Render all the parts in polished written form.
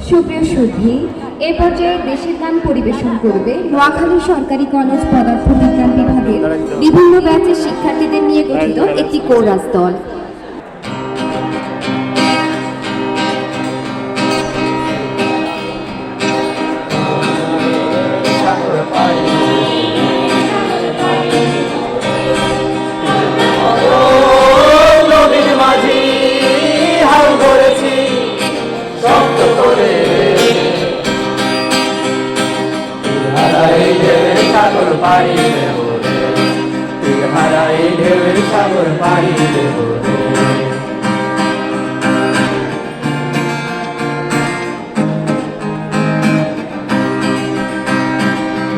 সুপ্রিয় সুধী, এ পর্যায়ে দেশের গান পরিবেশন করবে নোয়াখালী সরকারি কলেজ পদার্থ বিজ্ঞান বিভাগের বিভিন্ন ব্যাচের শিক্ষার্থীদের নিয়ে গঠিত একটি কোরাস দল।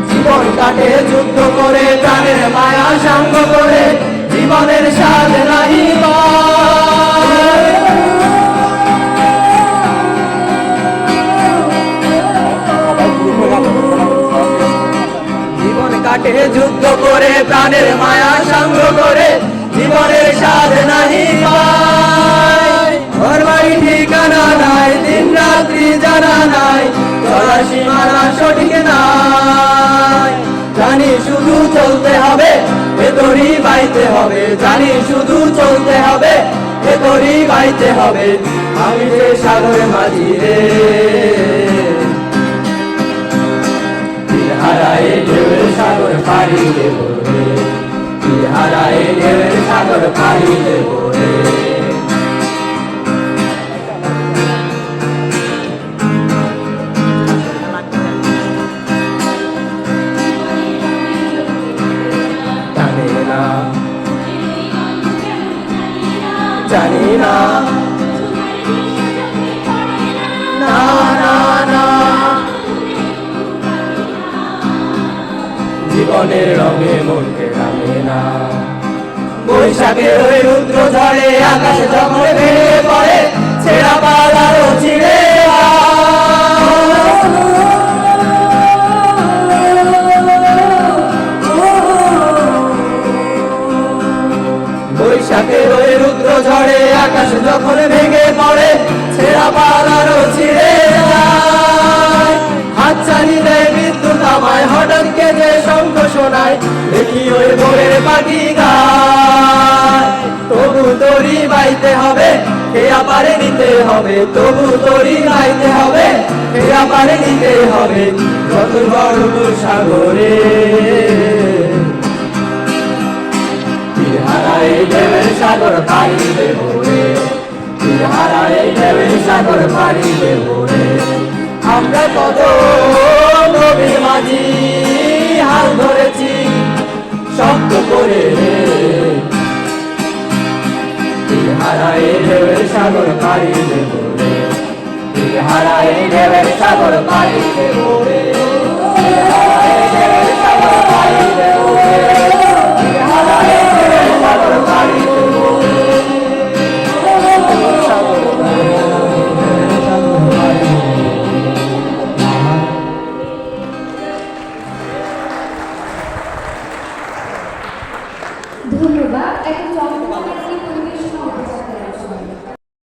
জীবন কাটে যুদ্ধ করে, প্রাণের মায়া সাঙ্গ করে, জীবনের স্বাদ নাহি পায়। জীবন কাটে যুদ্ধ করে, প্রাণের মায়া সাঙ্গ করে, জীবনের স্বাদ নাহি পায়। ঘর বাড়ি ঠিকানা নাই, দিন রাত্রি জানা নাই, চলার সীমানা সঠিক নাই। জানি শুধু চলতে হবে, ভেতরই বাইতে হবে, জানি শুধু চলতে হবে, ভেতরই বাইতে হবে। আমি যে সাগরে মাঝি রে, হারায় ঢেউয়ের সাগর পাড়ি দেব রে, হারায় ঢেউয়ের সাগর পাড়ি দেব রে। জানি না, না না না, জীবনের রঙে মনকে রাঙে না। বৈশাখের ওই রুদ্র ঝড়ে আকাশে যখন ভেঙে পড়ে, ছেঁড়া পালারও ছিঁড়ে বৈশাখের ওই রুদ্র ঝড়ে আকাশে যখন ভেঙে পড়ে, ছেঁড়া পালারও ছিঁড়ে যায়। হাতছানি দেয় বিদ্যুৎ আমায়, হঠাৎ কেঁদে শঙ্খ শোনায়, দেখি ওই ভোরের পাখি গায়। তবু তরি বাইতে হবে, খেয়া পারে নিতে হবে, তবু তরি বাইতে হবে, খেয়া পারে নিতে হবে। যত বড় সাগরে হারায় ঢেউয়ের সাগর পাড়ি দেব রে, হারায় ঢেউয়ের সাগর পাড়ি দেব রে। আমরা কত নবীর মাঝি হাল ধরেছি শক্ত করে রে, হারায় ঢেউয়ের সাগর পাড়ি দেব রে, হারায় ঢেউয়ের সাগর পাড়ি দেব রে, হারায় ঢেউয়ের সাগর পাড়ি